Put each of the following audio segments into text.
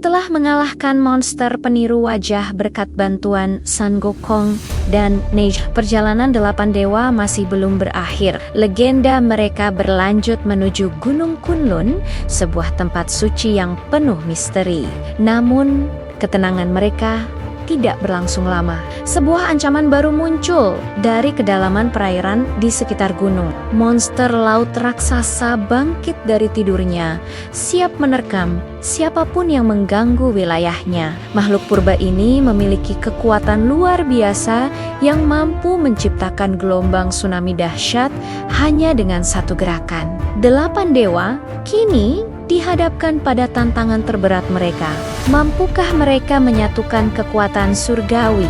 Setelah mengalahkan monster peniru wajah berkat bantuan Sun Gokong dan Nej, perjalanan 8 dewa masih belum berakhir. Legenda mereka berlanjut menuju Gunung Kunlun, sebuah tempat suci yang penuh misteri. Namun, ketenangan mereka tidak berlangsung lama. Sebuah ancaman baru muncul dari kedalaman perairan di sekitar gunung. Monster laut raksasa bangkit dari tidurnya, siap menerkam siapapun yang mengganggu wilayahnya. Makhluk purba ini memiliki kekuatan luar biasa yang mampu menciptakan gelombang tsunami dahsyat hanya dengan satu gerakan. 8 dewa kini dihadapkan pada tantangan terberat mereka. Mampukah mereka menyatukan kekuatan surgawi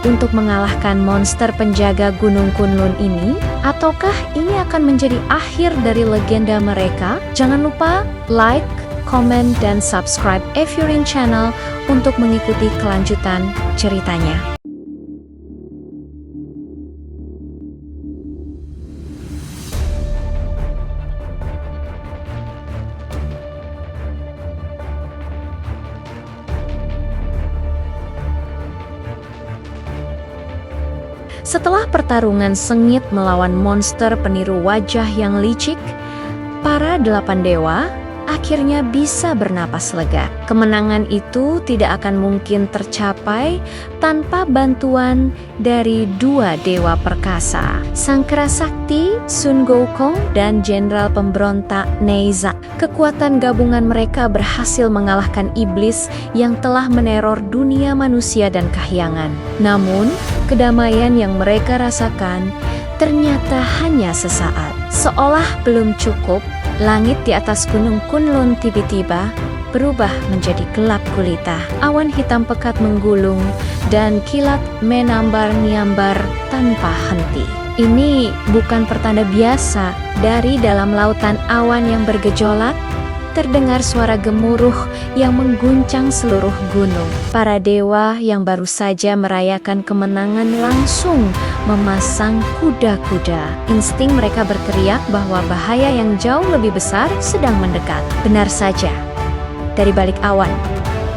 untuk mengalahkan monster penjaga Gunung Kunlun ini? Ataukah ini akan menjadi akhir dari legenda mereka? Jangan lupa like, comment, dan subscribe Evurin Channel untuk mengikuti kelanjutan ceritanya. Setelah pertarungan sengit melawan monster peniru wajah yang licik, para 8 dewa akhirnya bisa bernapas lega. Kemenangan itu tidak akan mungkin tercapai tanpa bantuan dari 2 dewa perkasa, Sangkara Sakti, Sun Gokong, dan Jenderal Pemberontak Neiza. Kekuatan gabungan mereka berhasil mengalahkan iblis yang telah meneror dunia manusia dan kahyangan. Namun, kedamaian yang mereka rasakan ternyata hanya sesaat. Seolah belum cukup, langit di atas Gunung Kunlun tiba-tiba berubah menjadi gelap gulita. Awan hitam pekat menggulung dan kilat menambar-niambar tanpa henti. Ini bukan pertanda biasa. Dari dalam lautan awan yang bergejolak, terdengar suara gemuruh yang mengguncang seluruh gunung. Para dewa yang baru saja merayakan kemenangan langsung memasang kuda-kuda. Insting mereka berteriak bahwa bahaya yang jauh lebih besar sedang mendekat. Benar saja, dari balik awan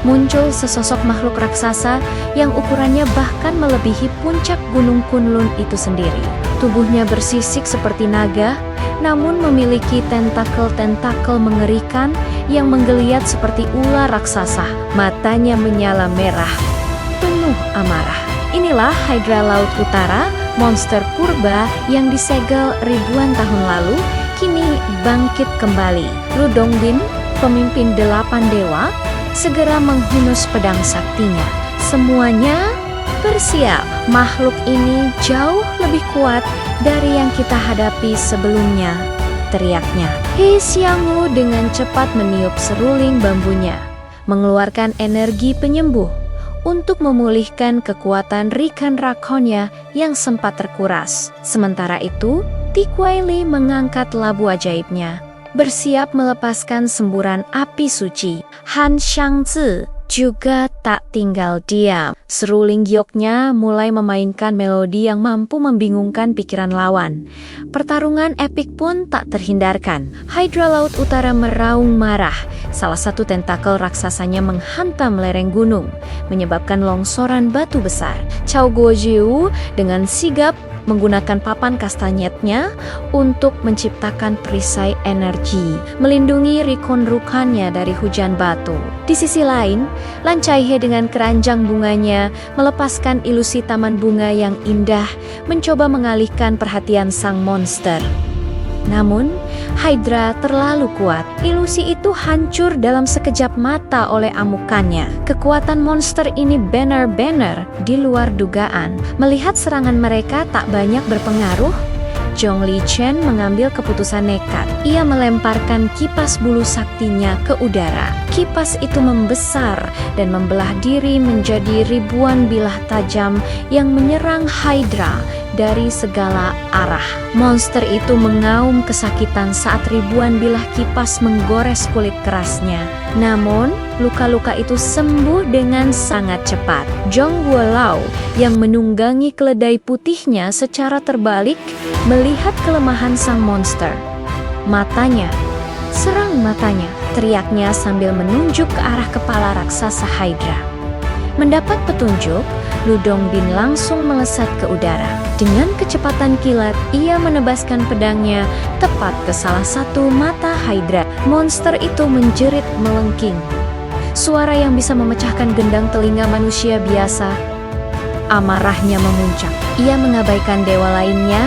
muncul sesosok makhluk raksasa yang ukurannya bahkan melebihi puncak Gunung Kunlun itu sendiri. Tubuhnya bersisik seperti naga, namun memiliki tentakel-tentakel mengerikan yang menggeliat seperti ular raksasa. Matanya menyala merah, penuh amarah. Inilah Hydra Laut Utara, monster purba yang disegel ribuan tahun lalu, kini bangkit kembali. Lu Dongbin, pemimpin 8 dewa, segera menghunus pedang saktinya. Semuanya bersiap. Makhluk ini jauh lebih kuat dari yang kita hadapi sebelumnya, teriaknya. He Xianglu dengan cepat meniup seruling bambunya, mengeluarkan energi penyembuh untuk memulihkan kekuatan Rikan Rakonnya yang sempat terkuras. Sementara itu, Ti Kuai-li mengangkat labu ajaibnya, bersiap melepaskan semburan api suci. Han Xiangzi juga tak tinggal diam. Seruling gioknya mulai memainkan melodi yang mampu membingungkan pikiran lawan. Pertarungan epik pun tak terhindarkan. Hydra Laut Utara meraung marah. Salah satu tentakel raksasanya menghantam lereng gunung, menyebabkan longsoran batu besar. Cao Guojiu dengan sigap menggunakan papan kastanyetnya untuk menciptakan perisai energi, melindungi Rikon Rukannya dari hujan batu. Di sisi lain, Lan Caihe dengan keranjang bunganya melepaskan ilusi taman bunga yang indah, mencoba mengalihkan perhatian sang monster. Namun, Hydra terlalu kuat. Ilusi itu hancur dalam sekejap mata oleh amukannya. Kekuatan monster ini benar-benar di luar dugaan. Melihat serangan mereka tak banyak berpengaruh, Zhong Lichen mengambil keputusan nekat. Ia melemparkan kipas bulu saktinya ke udara. Kipas itu membesar dan membelah diri menjadi ribuan bilah tajam yang menyerang Hydra dari segala arah. Monster itu mengaum kesakitan saat ribuan bilah kipas menggores kulit kerasnya. Namun, luka-luka itu sembuh dengan sangat cepat. Zhong Guolao yang menunggangi keledai putihnya secara terbalik melihat kelemahan sang monster. Matanya teriaknya sambil menunjuk ke arah kepala raksasa Hydra. Mendapat petunjuk, Lu Dongbin langsung melesat ke udara. Dengan kecepatan kilat, ia menebaskan pedangnya tepat ke salah satu mata Hydra. Monster itu menjerit melengking. Suara yang bisa memecahkan gendang telinga manusia biasa. Amarahnya memuncak. Ia mengabaikan dewa lainnya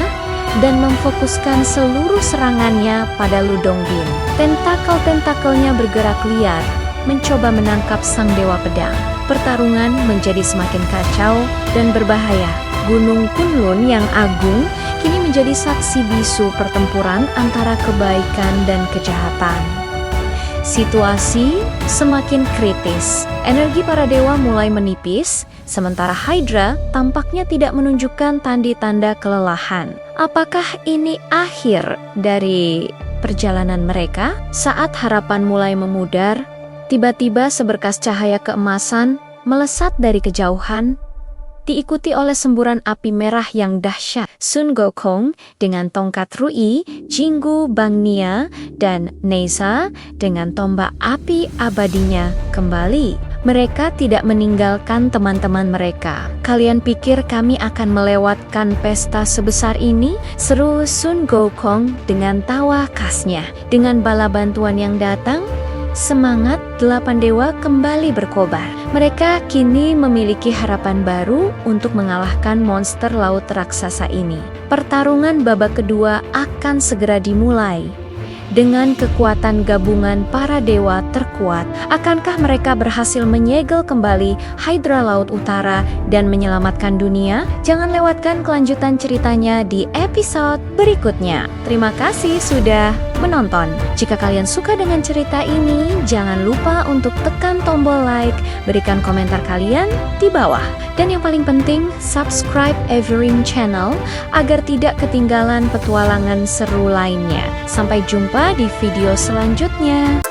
dan memfokuskan seluruh serangannya pada Lu Dongbin. Tentakel-tentakelnya bergerak liar, mencoba menangkap sang dewa pedang. Pertarungan menjadi semakin kacau dan berbahaya. Gunung Kunlun yang agung kini menjadi saksi bisu pertempuran antara kebaikan dan kejahatan. Situasi semakin kritis. Energi para dewa mulai menipis, sementara Hydra tampaknya tidak menunjukkan tanda-tanda kelelahan. Apakah ini akhir dari perjalanan mereka? Saat harapan mulai memudar, tiba-tiba seberkas cahaya keemasan melesat dari kejauhan, diikuti oleh semburan api merah yang dahsyat. Sun Gokong dengan tongkat Rui, Jinggu Bangnia, dan Neisa dengan tombak api abadinya kembali. Mereka tidak meninggalkan teman-teman mereka. "Kalian pikir kami akan melewatkan pesta sebesar ini?" seru Sun Gokong dengan tawa khasnya. Dengan bala bantuan yang datang, semangat 8 dewa kembali berkobar. Mereka kini memiliki harapan baru untuk mengalahkan monster laut raksasa ini. Pertarungan babak kedua akan segera dimulai. Dengan kekuatan gabungan para dewa terkuat, akankah mereka berhasil menyegel kembali Hydra Laut Utara dan menyelamatkan dunia? Jangan lewatkan kelanjutan ceritanya di episode berikutnya. Terima kasih sudah menonton. Jika kalian suka dengan cerita ini, jangan lupa untuk tekan tombol like, berikan komentar kalian di bawah. Dan yang paling penting, subscribe Everin Channel agar tidak ketinggalan petualangan seru lainnya. Sampai jumpa di video selanjutnya.